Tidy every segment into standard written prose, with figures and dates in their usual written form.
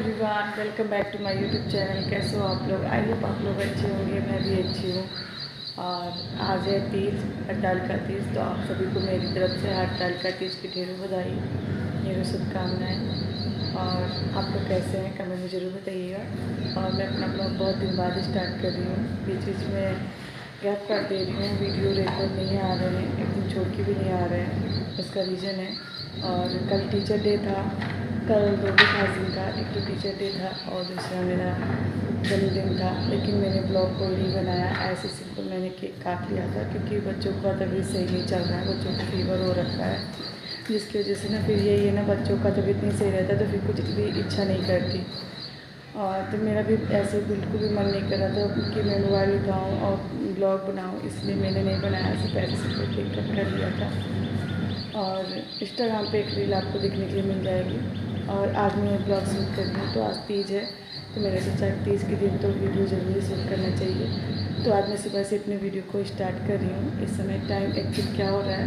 Everyone, welcome back to my YouTube channel. कैसे हो आप लोग? आई होप आप लोग अच्छे होंगे, मैं भी अच्छी हूँ। और आज है तीज, हड़तालिका तीज। तो आप सभी को मेरी तरफ से हड़तालिका तीज की ढेरों बधाई, ढेरों शुभकामनाएँ। और आप लोग कैसे हैं कमेंट में ज़रूर बताइएगा। और मैं अपना ब्लॉग बहुत दिन बाद स्टार्ट कर रही हूँ, बीच बीच में गैप कर दे रही हूँ। वीडियो रेकॉर्ड नहीं आ रहे हैं, एक दिन छोड़ के भी नहीं आ रहे हैं, उसका रीज़न है। और कल टीचर डे था, कल 2 खास दिन था। एक तो टीचर डे था और दूसरा मेरा जन्मदिन था। लेकिन मैंने ब्लॉग को नहीं बनाया, ऐसे सिंपल मैंने केक काट लिया था क्योंकि बच्चों का तबीयत सही नहीं चल रहा है, बच्चों को फीवर हो रखा है, जिसकी वजह से ना फिर यही है ना, बच्चों का तबीयत नहीं सही रहता तो फिर कुछ भी इच्छा नहीं करती। और तो मेरा भी ऐसे बिल्कुल भी मन नहीं कर रहा था कि मैं मोबाइल उठाऊँ और ब्लॉग बनाऊँ, इसलिए मैंने नहीं बनाया। सिर्फ ऐसे सिंपल केक कट कर लिया था। और इंस्टाग्राम पे एक रील आपको देखने के लिए मिल जाएगी। और आज मैं ब्लॉग शूट कर रही हूँ, तो आज तीज है तो मैंने सोचा तीज के दिन तो वीडियो ज़रूर शूट करना चाहिए। तो आज मैं सुबह से अपने वीडियो को स्टार्ट कर रही हूँ। इस समय टाइम एक्चुअली क्या हो रहा है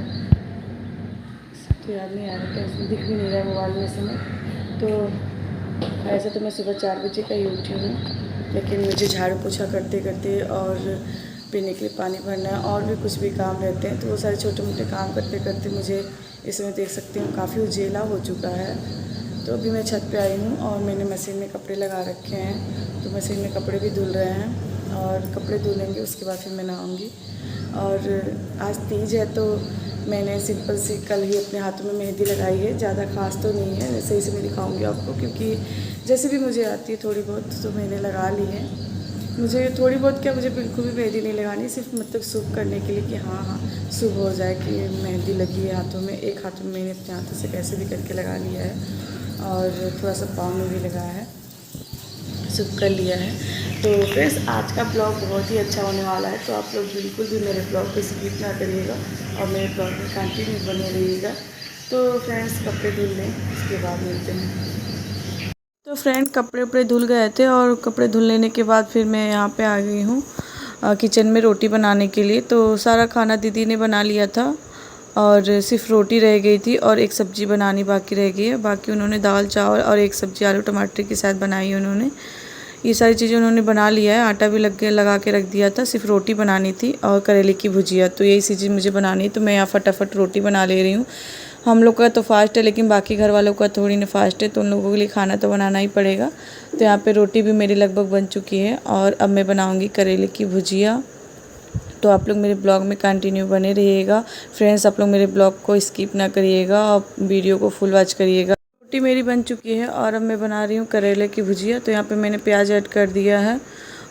तो याद नहीं आ रहा, क्या इसमें दिख भी नहीं रहा है मोबाइल में समय। तो ऐसे तो मैं सुबह 4 बजे का ही उठी हूँ, लेकिन मुझे झाड़ू पोछा करते करते और पीने के लिए पानी भरना है और भी कुछ भी काम रहते हैं, तो वो सारे छोटे मोटे काम करते करते मुझे इसमें देख सकती हूँ काफ़ी उजेला हो चुका है। तो अभी मैं छत पे आई हूँ और मैंने मशीन में कपड़े लगा रखे हैं, तो मशीन में कपड़े भी धुल रहे हैं और कपड़े धुलेंगे उसके बाद फिर मैं नहाऊँगी। और आज तीज है तो मैंने सिंपल सी कल ही अपने हाथों में मेहंदी लगाई है। ज़्यादा खास तो नहीं है, वैसे ही से मैं दिखाऊँगी आपको, क्योंकि जैसे भी मुझे आती है थोड़ी बहुत तो मैंने लगा ली है। मुझे थोड़ी बहुत क्या, मुझे बिल्कुल भी मेहंदी नहीं लगानी, सिर्फ मतलब शुभ करने के लिए कि हाँ हाँ शुभ हो जाए कि मेहंदी लगी है हाथों में। एक हाथ में मैंने अपने हाथों से कैसे भी करके लगा लिया है और थोड़ा सा पाँव में भी लगाया है, शुभ कर लिया है। तो फ्रेंड्स आज का ब्लॉग बहुत ही अच्छा होने वाला है, तो आप लोग बिल्कुल भी मेरे ब्लॉग को स्किप ना करिएगा और मेरे ब्लॉग में कंटिन्यू बने रहिएगा। तो फ्रेंड्स कपड़े धुल लें, उसके बाद मिलते हैं। तो फ्रेंड कपड़े उपड़े धुल गए थे और कपड़े धुल लेने के बाद फिर मैं यहाँ पे आ गई हूँ किचन में रोटी बनाने के लिए। तो सारा खाना दीदी ने बना लिया था और सिर्फ रोटी रह गई थी और एक सब्ज़ी बनानी बाकी रह गई है। बाकी उन्होंने दाल चावल और एक सब्ज़ी आलू टमाटर के साथ बनाई है उन्होंने। ये सारी चीज़ें उन्होंने बना लिया है, आटा भी लगा के रख दिया था, सिर्फ रोटी बनानी थी और करेले की भुजिया। तो यही चीज़ें मुझे बनानी है, तो मैं यहाँ फटाफट रोटी बना ले रही हूँ। हम लोग का तो फास्ट है, लेकिन बाकी घर वालों का थोड़ी ना फास्ट है, तो उन लोगों के लिए खाना तो बनाना ही पड़ेगा। तो यहाँ पे रोटी भी मेरी लगभग बन चुकी है और अब मैं बनाऊँगी करेले की भुजिया। तो आप लोग मेरे ब्लॉग में कंटिन्यू बने रहिएगा फ्रेंड्स, आप लोग मेरे ब्लॉग को स्किप ना करिएगा और वीडियो को फुल वॉच करिएगा। रोटी मेरी बन चुकी है और अब मैं बना रही हूँ करेले की भुजिया। तो यहाँ पे मैंने प्याज ऐड कर दिया है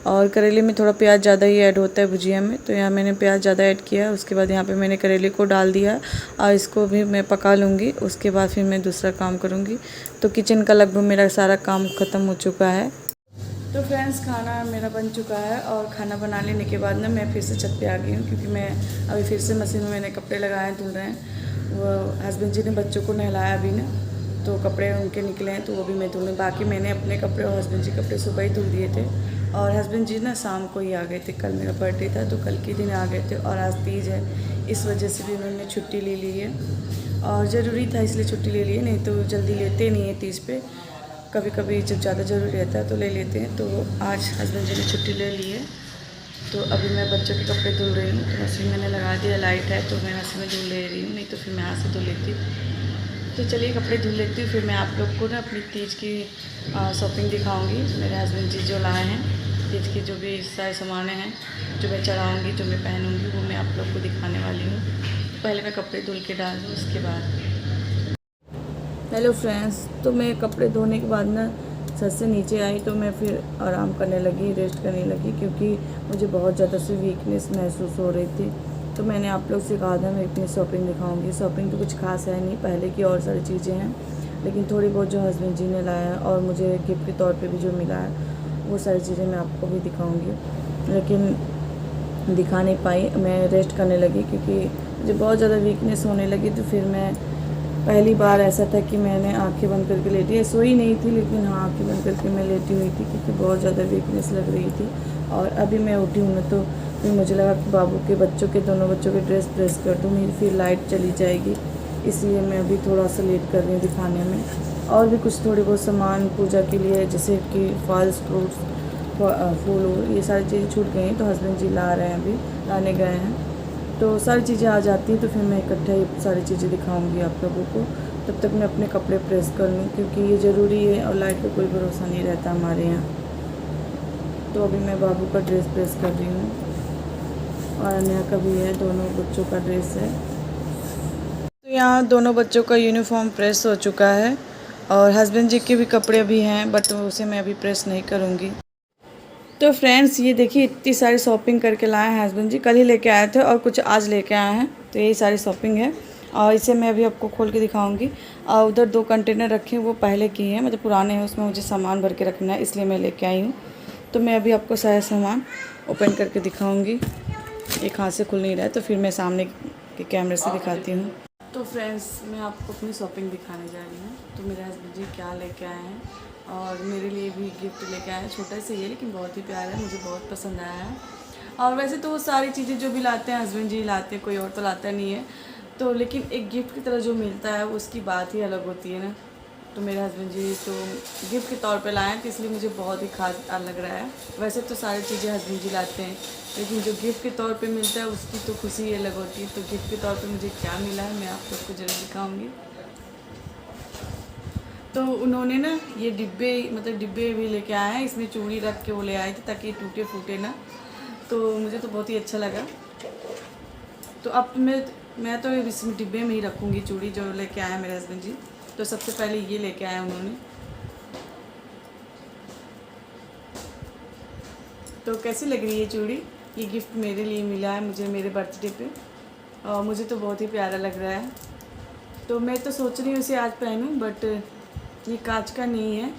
और करेले में थोड़ा प्याज ज़्यादा ही ऐड होता है भुजिया में, तो यहाँ मैंने प्याज ज़्यादा ऐड किया। उसके बाद यहाँ पे मैंने करेले को डाल दिया और इसको भी मैं पका लूँगी, उसके बाद फिर मैं दूसरा काम करूँगी। तो किचन का लगभग मेरा सारा काम ख़त्म हो चुका है। तो फ्रेंड्स खाना मेरा बन चुका है और खाना बना लेने के बाद ना मैं फिर से छत पे आ गई हूँ, क्योंकि मैं अभी फिर से मशीन में मैंने कपड़े लगाए धुल रहे हैं। वो हस्बैंड जी ने बच्चों को नहलाया अभी ना, तो कपड़े उनके निकले हैं तो वो भी मैं धुल रही। बाकी मैंने अपने कपड़े और हस्बैंड जी कपड़े सुबह ही धुल दिए थे और हस्बैंड जी ना शाम को ही आ गए थे। कल मेरा बर्थडे था तो कल के दिन आ गए थे और आज तीज है, इस वजह से भी उन्होंने छुट्टी ले ली है और ज़रूरी था इसलिए छुट्टी ले ली है, नहीं तो जल्दी लेते नहीं है तीज पे, कभी कभी जब ज़्यादा ज़रूरी रहता है तो ले लेते हैं। तो आज हस्बैंड जी ने छुट्टी ले ली है। तो अभी मैं बच्चों के कपड़े धुल रही हूँ, तो मशीन मैंने लगा दिया, लाइट है तो मैं मशीन में धुल ले रही हूँ, नहीं तो फिर मैं हाथ से धुल लेती। तो चलिए कपड़े धुल लेती हूँ, फिर मैं आप लोग को ना अपनी तीज की शॉपिंग दिखाऊँगी। मेरे हस्बैंड जी जो लाए हैं तीज की, जो भी सारे सामान हैं जो मैं चढ़ाऊँगी, जो मैं पहनूँगी, वो मैं आप लोग को दिखाने वाली हूँ। पहले मैं कपड़े धुल के डाल दूँ उसके बाद। हेलो फ्रेंड्स, तो मैं कपड़े धोने के बाद ना छत से नीचे आई तो मैं फिर आराम करने लगी, रेस्ट करने लगी, क्योंकि मुझे बहुत ज़्यादा सी वीकनेस महसूस हो रही थी। तो मैंने आप लोग से कहा था मैं अपनी शॉपिंग दिखाऊंगी। शॉपिंग तो कुछ खास है नहीं, पहले की और सारी चीज़ें हैं, लेकिन थोड़ी बहुत जो हस्बैंड जी ने लाया है और मुझे गिफ्ट के तौर पर भी जो मिला है वो सारी चीज़ें मैं आपको भी दिखाऊँगी, लेकिन दिखा नहीं पाई। मैं रेस्ट करने लगी क्योंकि मुझे बहुत ज़्यादा वीकनेस होने लगी। तो फिर मैं पहली बार ऐसा था कि मैंने आंखें बंद करके लेटी, सोई नहीं थी लेकिन हाँ आंखें बंद करके मैं लेटी हुई थी, क्योंकि बहुत ज़्यादा वीकनेस लग रही थी। और अभी मैं उठी हूँ ना तो फिर मुझे लगा कि बाबू के बच्चों के दोनों बच्चों के ड्रेस प्रेस कर दूँ, मेरी फिर लाइट चली जाएगी, इसलिए मैं अभी थोड़ा सा लेट कर रही हूँ दिखाने में। और भी कुछ थोड़ी बहुत सामान पूजा के लिए, जैसे कि फल्स फ्रूट्स फूल वूल, ये सारी चीज़ें छूट गई हैं। तो हस्बैंड जी ला रहे हैं, अभी लाने गए हैं। तो सारी चीज़ें आ जाती हैं तो फिर मैं इकट्ठा ही सारी चीज़ें दिखाऊंगी आप लोगों को। तब तक मैं अपने कपड़े प्रेस कर लूँ, क्योंकि ये ज़रूरी है और लाइट का कोई भरोसा नहीं रहता हमारे यहाँ। तो अभी मैं बाबू का ड्रेस प्रेस कर रही हूँ और अनया का भी है, दोनों बच्चों का ड्रेस है। तो यहाँ दोनों बच्चों का यूनिफॉर्म प्रेस हो चुका है और हस्बैंड जी के भी कपड़े भी हैं, बट उसे मैं अभी प्रेस नहीं करूँगी। तो फ्रेंड्स, ये देखिए इतनी सारी शॉपिंग करके लाए हैं हस्बैंड जी, कल ही लेके आए थे और कुछ आज लेके आए हैं। तो यही सारी शॉपिंग है और इसे मैं अभी आपको खोल के दिखाऊंगी। और उधर 2 कंटेनर रखे हैं, वो पहले की हैं, मतलब पुराने हैं, उसमें मुझे सामान भर के रखना है, इसलिए मैं लेके आई हूँ। तो मैं अभी आपको सारा सामान ओपन करके दिखाऊँगी। एक हाथ से खुल नहीं रहा है, तो फिर मैं सामने के कैमरे से दिखाती हूँ। तो फ्रेंड्स, मैं आपको अपनी शॉपिंग दिखाने जा रही हूँ। तो मेरे हस्बैंड जी क्या लेके आए हैं और मेरे लिए भी गिफ्ट लेके आए हैं। छोटा सा ही है लेकिन बहुत ही प्यारा है, मुझे बहुत पसंद आया है। और वैसे तो वो सारी चीज़ें जो भी लाते हैं हस्बैंड जी लाते हैं, कोई और तो लाता नहीं है। तो लेकिन एक गिफ्ट की तरह जो मिलता है उसकी बात ही अलग होती है ना। तो मेरे हस्बैंड जी तो गिफ्ट के तौर पे लाए हैं, तो इसलिए मुझे बहुत ही खास लग रहा है। वैसे तो सारी चीज़ें हस्बैंड जी लाते हैं, लेकिन जो गिफ्ट के तौर पे मिलता है उसकी तो खुशी ही अलग होती है। तो गिफ्ट के तौर पे मुझे क्या मिला है मैं आप सबको ज़रूर दिखाऊंगी। तो उन्होंने ना ये डिब्बे, मतलब डिब्बे भी लेके आए हैं, इसमें चूड़ी रख के वो ले आए थे ताकि टूटे फूटे ना। तो मुझे तो बहुत ही अच्छा लगा। तो अब मैं तो इसमें डिब्बे में ही रखूँगी चूड़ी जो लेके आए हैं मेरे हस्बैंड जी। तो सबसे पहले ये लेके आए उन्होंने। तो कैसी लग रही है चूड़ी? ये गिफ्ट मेरे लिए मिला है, मुझे मेरे बर्थडे पे, और मुझे तो बहुत ही प्यारा लग रहा है। तो मैं तो सोच रही हूँ इसे आज पहनूँ, बट ये कांच का नहीं है,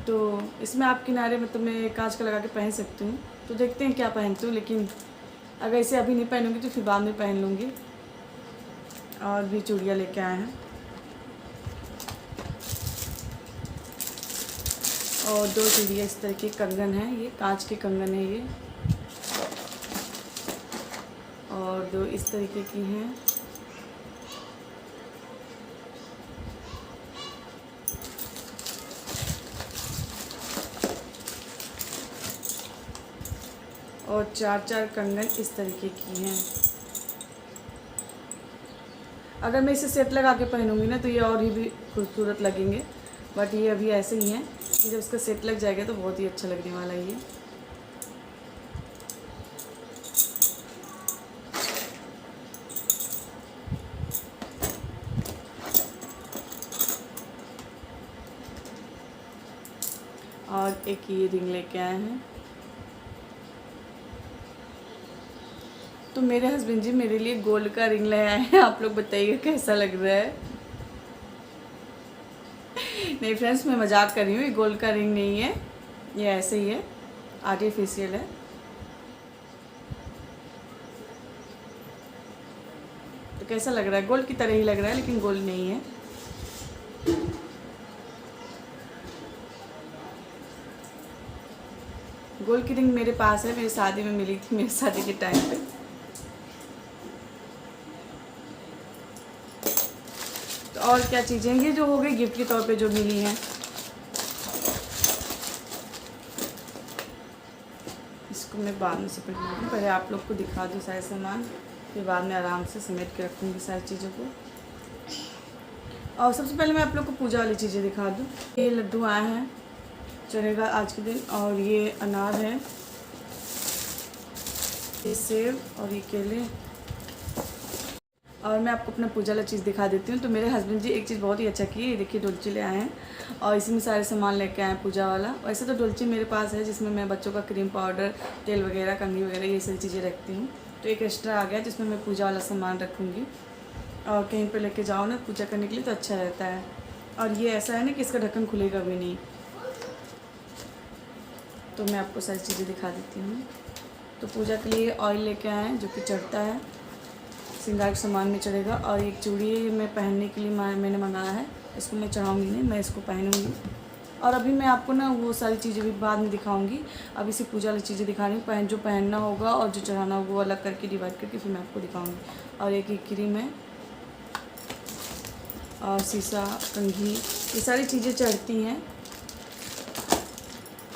तो इसमें आप किनारे मतलब मैं कांच का लगा के पहन सकती हूँ। तो देखते हैं क्या पहनती हूँ, लेकिन अगर इसे अभी नहीं पहनूँगी तो फिर बाद में पहन लूँगी। और भी चूड़ियाँ लेके आए हैं और 2 चूड़ियाँ इस तरह के कंगन हैं, ये कांच के कंगन है ये, और 2 इस तरीके की हैं। और 4-4 कंगन इस तरीके की हैं। अगर मैं इसे सेट लगा के पहनूंगी ना तो ये और भी खूबसूरत लगेंगे, बट ये अभी ऐसे ही हैं। जब उसका सेट लग जाएगा तो बहुत ही अच्छा लगने वाला है ये। और एक ये रिंग लेके आए हैं। तो मेरे हस्बैंड जी मेरे लिए गोल्ड का रिंग ले आए हैं। आप लोग बताइए कैसा लग रहा है? नहीं फ्रेंड्स, मैं मजाक कर रही हूँ, ये गोल्ड का रिंग नहीं है, ये ऐसे ही है, आर्टिफिशियल है। तो कैसा लग रहा है? गोल्ड की तरह ही लग रहा है लेकिन गोल्ड नहीं है। गोल्ड की रिंग मेरे पास है, मेरी शादी में मिली थी, मेरी शादी के टाइम पे। तो और क्या चीज़ें, ये जो हो गई गिफ्ट के तौर पे जो मिली हैं। इसको मैं बाद में समेट लूँगी, पहले आप लोग को दिखा दूँ सारे सामान, फिर बाद में आराम से समेट के रखूँगी सारी चीज़ों को। और सबसे पहले मैं आप लोग को पूजा वाली चीज़ें दिखा दूँ। ये लड्डू आए हैं, चलेगा आज के दिन, और ये अनार है, ये सेब और ये केले। और मैं आपको अपना पूजा वाला चीज़ दिखा देती हूँ। तो मेरे हस्बैंड जी एक चीज़ बहुत ही अच्छा की, ये देखिए डोलची ले आए हैं और इसी में सारे सामान लेके आए हैं पूजा वाला। वैसे तो डोलची मेरे पास है जिसमें मैं बच्चों का क्रीम पाउडर, तेल वगैरह, कंघी वगैरह ये सारी चीज़ें रखती हूँ। तो एक एक्स्ट्रा आ गया जिसमें मैं पूजा वाला सामान रखूँगी, और कहीं पर लेके जाओ ना पूजा करने के लिए तो अच्छा रहता है। और ये ऐसा है ना कि इसका ढक्कन खुलेगा भी नहीं। तो मैं आपको सारी चीज़ें दिखा देती हूँ। तो पूजा के लिए ऑयल लेके आए हैं जो कि चढ़ता है, श्रृंगार के सामान में चढ़ेगा। और एक चूड़ी मैं पहनने के लिए मैंने मंगाया है, इसको मैं चढ़ाऊँगी नहीं, मैं इसको पहनूँगी। और अभी मैं आपको ना वो सारी चीज़ें भी बाद में दिखाऊंगी। अभी से पूजा वाली चीज़ें दिखा रही हूँ, जो पहनना होगा और जो चढ़ाना होगा वो अलग करके डिवाइड करके फिर मैं आपको दिखाऊंगी। और एक क्रीम है और शीशा, कंघी, ये सारी चीज़ें चढ़ती हैं।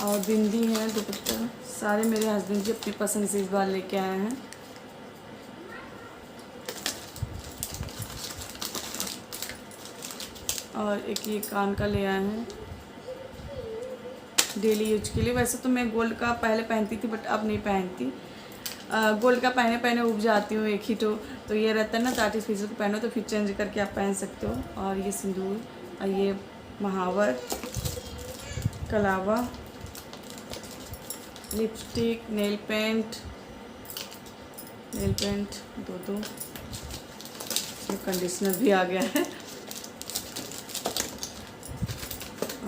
और बिंदी है, दुपट्टा, सारे मेरे हस्बैंड जी अपनी पसंद से इस बार लेके आए हैं। और एक ये कान का ले आए हैं डेली यूज के लिए। वैसे तो मैं गोल्ड का पहले पहनती थी बट अब नहीं पहनती। गोल्ड का पहने पहने उब जाती हूँ एक ही तो ये रहता है ना, तो आर्टिफिशियल को पहनो तो फिर चेंज करके आप पहन सकते हो। और ये सिंदूर और ये महावर, कलावा, लिपस्टिक, नेल पेंट दो कंडीशनर भी आ गया है।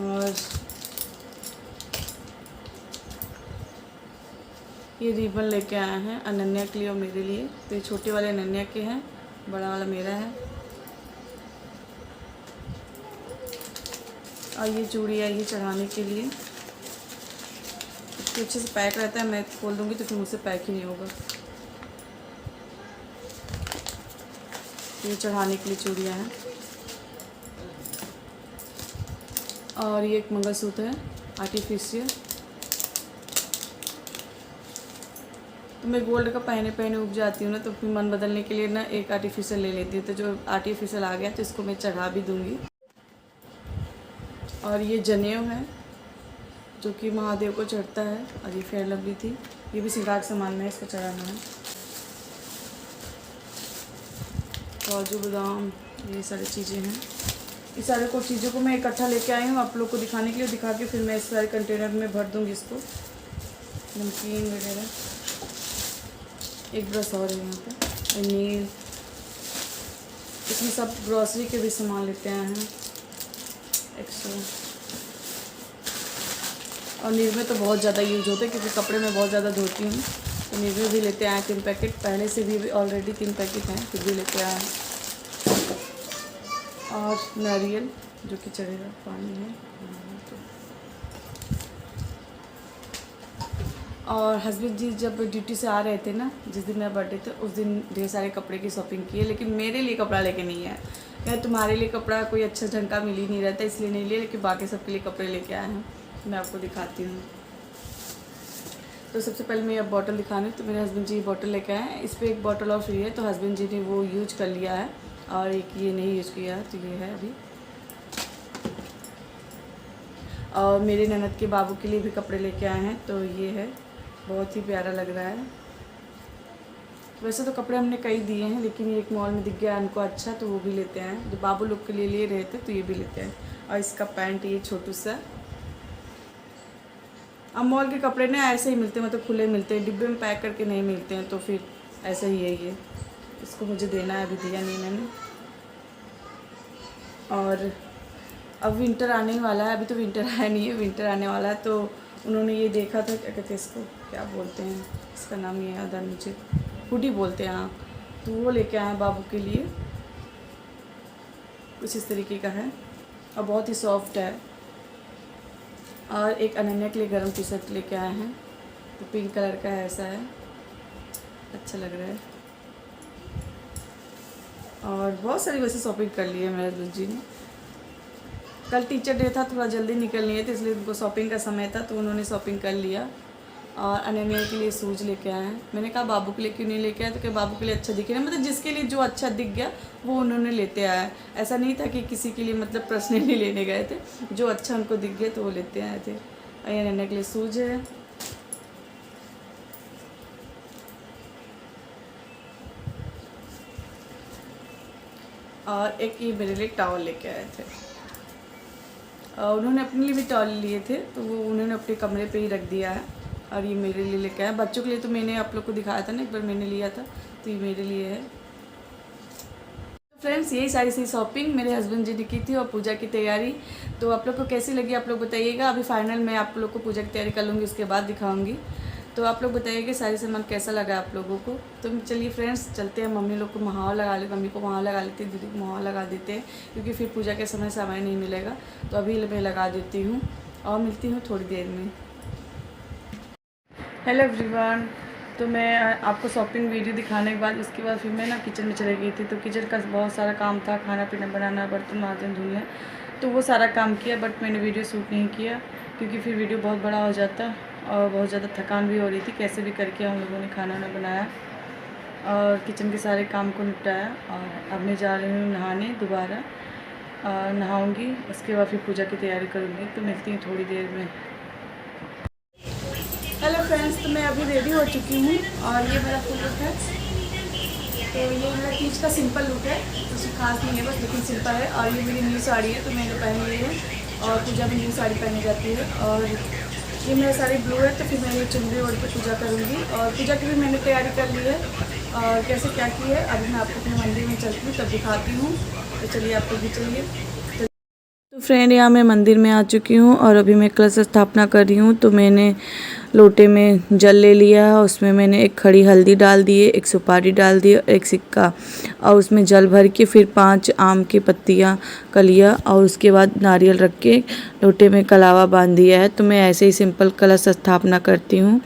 और ये रिबन लेके आए हैं अनन्या के लिए और मेरे लिए। तो ये छोटे वाले अनन्या के हैं, बड़ा वाला मेरा है। और ये चूड़ी है ये चढ़ाने के लिए, इसको अच्छे से पैक रहता है, मैं खोल दूँगी तो फिर मुझसे पैक ही नहीं होगा। ये चढ़ाने के लिए चूड़ियाँ हैं। और ये एक मंगलसूत्र है आर्टिफिशियल। तो मैं गोल्ड का पहने पहने उब जाती हूँ ना, तो फिर मन बदलने के लिए ना एक आर्टिफिशियल ले लेती हूँ। तो जो आर्टिफिशियल आ गया तो इसको मैं चढ़ा भी दूँगी। और ये जनेऊ है जो कि महादेव को चढ़ता है। और ये फेयर लवली थी, ये भी श्रृंगार के सामान में इसको चढ़ाना है। काजू बादाम, ये सारी चीज़ें हैं। इस सारे को चीज़ों को मैं इकट्ठा लेके आई हूँ आप लोग को दिखाने के लिए। दिखा के फिर मैं इस सारे कंटेनर में भर दूँगी इसको, नमकीन वगैरह। एक ब्रश और है यहाँ पे, नील, इसमें सब ग्रॉसरी के भी सामान लेते आए हैं एक्स्ट्रा। और निर्मे तो बहुत ज़्यादा यूज होते हैं क्योंकि कपड़े में बहुत ज़्यादा धोती हूँ। तो निर्मे भी लेते आए 3 पैकेट, पहले से भी ऑलरेडी 3 पैकेट हैं, फिर भी लेते आए हैं। और नारियल जो कि चढ़ेगा, पानी है। और हस्बैंड जी जब ड्यूटी से आ रहे थे ना, जिस दिन मेरा बर्थडे था उस दिन ढेर सारे कपड़े की शॉपिंग की है, लेकिन मेरे लिए कपड़ा लेके नहीं है। यार तुम्हारे लिए कपड़ा कोई अच्छा ढंग का मिल ही नहीं रहता, इसलिए नहीं लिया, लेकिन बाकी सबके लिए कपड़े लेके आए हैं। मैं आपको दिखाती हूँ। तो सबसे पहले मैं अब बॉटल दिखानी हूँ। तो मेरे हस्बैंड जी बॉटल लेके आए हैं। इस पर एक बॉटल और फ्री है, तो हस्बैंड जी ने वो यूज कर लिया है और एक ये नहीं यूज़ किया है, तो ये है अभी। और मेरे ननद के बाबू के लिए भी कपड़े लेके आए हैं, तो ये है, बहुत ही प्यारा लग रहा है। वैसे तो कपड़े हमने कई दिए हैं, लेकिन ये एक मॉल में दिख गया उनको अच्छा, तो वो भी लेते हैं। जो बाबू लोग के लिए ले रहे थे तो ये भी लेते हैं। और इसका पैंट ये छोटू सा। अब मॉल के कपड़े ना ऐसे ही मिलते हैं, मतलब खुले मिलते हैं, डिब्बे में पैक करके नहीं मिलते हैं, तो फिर ऐसा ही है ये। इसको मुझे देना है, अभी दिया नहीं मैंने। और अब विंटर आने ही वाला है, अभी तो विंटर आया नहीं है, विंटर आने वाला है। तो उन्होंने ये देखा था, क्या कहते हैं इसको, क्या बोलते हैं, इसका नाम ये याद है मुझे, हुडी बोलते हैं हाँ। तो वो लेके आए बाबू के लिए, कुछ इस तरीके का है और बहुत ही सॉफ्ट है। और एक अनन्या के लिए गर्म टी शर्ट लेके आए हैं, तो पिंक कलर का है, ऐसा है, अच्छा लग रहा है। और बहुत सारी वैसे शॉपिंग कर ली है मेरे दोस्त जी ने। कल टीचर डे था, थोड़ा जल्दी निकल लिए थे, इसलिए उनको शॉपिंग का समय था, तो उन्होंने शॉपिंग कर लिया। और अनन्या के लिए शूज़ लेके आए हैं। मैंने कहा बाबू के लिए क्यों नहीं लेके आए, तो क्या बाबू के लिए अच्छा दिख रहा है, मतलब जिसके लिए जो अच्छा दिख गया वो उन्होंने लेते आए। ऐसा नहीं था कि किसी के लिए मतलब पर्सनली लेने गए थे, जो अच्छा उनको दिख गया तो वो लेते आए थे। और अनन्या के लिए शूज़ है। और एक ये मेरे लिए टॉवल लेके आए थे। उन्होंने अपने लिए भी टॉवल लिए थे, तो वो उन्होंने अपने कमरे पे ही रख दिया है। और ये मेरे लिए लेके आया। बच्चों के लिए तो मैंने आप लोग को दिखाया था ना, एक बार मैंने लिया था, तो ये मेरे लिए है। फ्रेंड्स यही सारी सी शॉपिंग मेरे हस्बैंड जी ने की थी और पूजा की तैयारी। तो आप लोग को कैसी लगी आप लोग बताइएगा। अभी फाइनल मैं आप लोग को पूजा की तैयारी कर लूँगी, उसके बाद दिखाऊँगी। तो आप लोग बताइएगा सारी सामान कैसा लगा आप लोगों को। तो चलिए फ्रेंड्स चलते हैं, मम्मी लोग को महावर लगा ले, मम्मी को महावर लगा लेते हैं, दीदी को महावर लगा देते हैं, क्योंकि फिर पूजा के समय नहीं मिलेगा। तो अभी मैं लगा देती हूँ और मिलती हूँ थोड़ी देर में। हेलो एवरीवन, तो मैं आपको शॉपिंग वीडियो दिखाने के बाद उसके बाद फिर मैं ना किचन में चली गई थी। तो किचन का बहुत सारा काम था, खाना पीना बनाना, बर्तन मांजन धुलने। तो वो सारा काम किया, बट मैंने वीडियो शूट नहीं किया क्योंकि फिर वीडियो बहुत बड़ा हो जाता और बहुत ज़्यादा थकान भी हो रही थी। कैसे भी करके हम लोगों ने खाना ना बनाया और किचन के सारे काम को निपटाया। और अब मैं जा रही हूँ नहाने दोबारा, नहाऊँगी, उसके बाद फिर पूजा की तैयारी करूँगी। तो मिलती हूँ थोड़ी देर में। हेलो फ्रेंड्स, तो मैं अभी रेडी हो चुकी हूँ और ये मेरा फुल लुक है। तो ये मेरा तीज का सिंपल लुक है, कुछ खास नहीं है बस, लेकिन सिंपल है। और ये मेरी न्यू साड़ी है तो मैंने पहन ली है और पूजा में न्यू साड़ी पहनी जाती है। और ये मेरा साड़ी ब्लू है तो फिर मैं ये चुनरी ओढ़ के पूजा करूँगी। और पूजा की भी मैंने तैयारी कर ली है और कैसे क्या की है अभी मैं आपको अपने मंदिर में चलती हूँ तब दिखाती हूँ। तो चलिए आपको भी चलिए। तो फ्रेंड, यहाँ मैं मंदिर में आ चुकी हूँ और अभी मैं कलश स्थापना कर रही हूँ। तो मैंने लोटे में जल ले लिया है, उसमें मैंने एक खड़ी हल्दी डाल दी है, एक सुपारी डाल दी और एक सिक्का, और उसमें जल भर के फिर 5 आम की पत्तियाँ कलिया और उसके बाद नारियल रख के लोटे में कलावा बांध दिया है। तो मैं ऐसे ही सिंपल कलश स्थापना करती हूँ।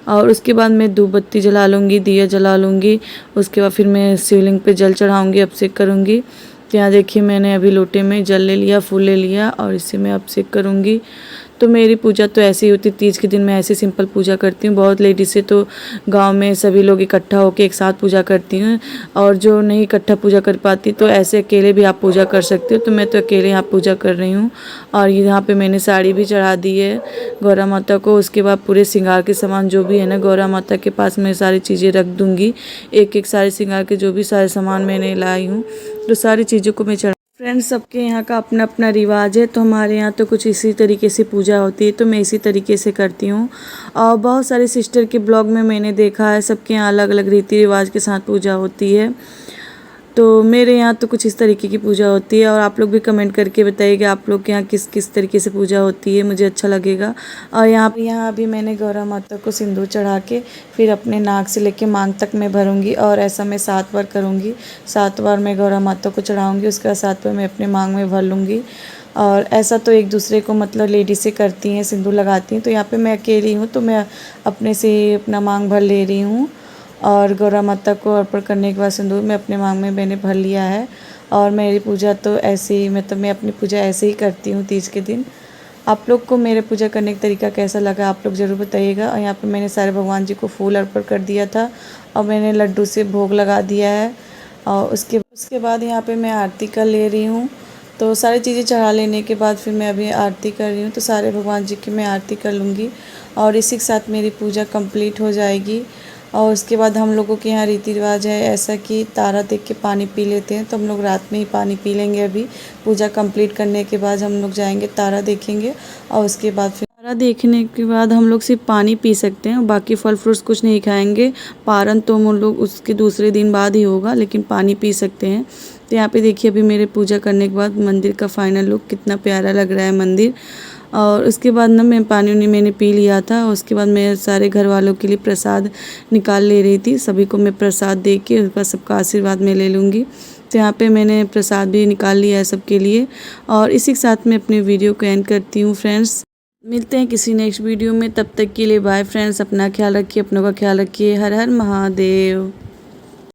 और उसके बाद मैं धूप बत्ती जला लूँगी, दिया जला लूँगी। उसके बाद फिर मैं शिवलिंग पे जल चढ़ाऊँगी, अभिषेक करूँगी। तो यहाँ देखिए मैंने अभी लोटे में जल ले लिया, फूल ले लिया और इससे मैं अभिषेक करूँगी। तो मेरी पूजा तो ऐसे ही होती, तीज के दिन मैं ऐसे सिंपल पूजा करती हूँ। बहुत लेडीज़ से तो गांव में सभी लोग इकट्ठा होकर एक साथ पूजा करती हैं, और जो नहीं इकट्ठा पूजा कर पाती तो ऐसे अकेले भी आप पूजा कर सकते हो। तो मैं तो अकेले यहाँ पूजा कर रही हूँ। और यहाँ पे मैंने साड़ी भी चढ़ा दी है गौरा माता को। उसके बाद पूरे श्रृंगार के सामान जो भी है ना, गौरा माता के पास मैं सारी चीज़ें रख दूँगी। एक एक सारे श्रृंगार के जो भी सारे सामान मैंने लाई हूँ तो सारी चीज़ों को मैं फ्रेंड्स, सबके यहाँ का अपना अपना रिवाज है। तो हमारे यहाँ तो कुछ इसी तरीके से पूजा होती है, तो मैं इसी तरीके से करती हूँ। और बहुत सारे सिस्टर के ब्लॉग में मैंने देखा है सबके यहाँ अलग अलग रीति रिवाज के साथ पूजा होती है। तो मेरे यहाँ तो कुछ इस तरीके की पूजा होती है। और आप लोग भी कमेंट करके बताइएगा आप लोग के यहाँ किस किस तरीके से पूजा होती है, मुझे अच्छा लगेगा। और यहाँ अभी मैंने गौरा माता को सिंदूर चढ़ा के फिर अपने नाक से लेके मांग तक मैं भरूंगी। और ऐसा मैं 7 बार करूँगी। 7 बार मैं गौरा माता को चढ़ाऊँगी, उसके बाद 7 बार मैं अपने मांग में भर लूँगी। और ऐसा तो एक दूसरे को मतलब लेडीज़ से करती हैं, सिंदूर लगाती हैं। तो यहाँ पे मैं अकेली हूँ तो मैं अपने से अपना मांग भर ले रही हूँ। और गौरा माता को अर्पण करने के बाद सिंदूर मैं अपने मांग में मैंने भर लिया है। और मेरी पूजा तो ऐसे ही, मतलब मैं अपनी पूजा ऐसे ही करती हूँ तीज के दिन। आप लोग को मेरे पूजा करने का तरीका कैसा लगा आप लोग ज़रूर बताइएगा। और यहाँ पे मैंने सारे भगवान जी को फूल अर्पण कर दिया था और मैंने लड्डू से भोग लगा दिया है। और उसके बाद यहाँ पे मैं आरती कर ले रही हूँ। तो सारी चीज़ें चढ़ा लेने के बाद फिर मैं अभी आरती कर रही हूँ। तो सारे भगवान जी की मैं आरती कर लूँगी और इसी के साथ मेरी पूजा कंप्लीट हो जाएगी। और उसके बाद हम लोगों के यहाँ रीति रिवाज है ऐसा कि तारा देख के पानी पी लेते हैं। तो हम लोग रात में ही पानी पी लेंगे। अभी पूजा कंप्लीट करने के बाद हम लोग जाएंगे तारा देखेंगे और उसके बाद फिर तारा देखने के बाद हम लोग सिर्फ पानी पी सकते हैं, बाकी फल फ्रूट्स कुछ नहीं खाएंगे। पारण तो हम लोग उसके दूसरे दिन बाद ही होगा, लेकिन पानी पी सकते हैं। तो यहाँ पे देखिए अभी मेरे पूजा करने के बाद मंदिर का फाइनल लुक कितना प्यारा लग रहा है मंदिर। और उसके बाद ना मैं पानी उनी मैंने पी लिया था। उसके बाद मैं सारे घर वालों के लिए प्रसाद निकाल ले रही थी, सभी को मैं प्रसाद दे के उसका सबका आशीर्वाद मैं ले लूँगी। तो यहाँ पे मैंने प्रसाद भी निकाल लिया है सबके लिए। और इसी के साथ मैं अपने वीडियो को एंड करती हूँ फ्रेंड्स। मिलते हैं किसी नेक्स्ट वीडियो में, तब तक के लिए बाय फ्रेंड्स। अपना ख्याल रखिए, अपनों का ख्याल रखिए। हर हर महादेव।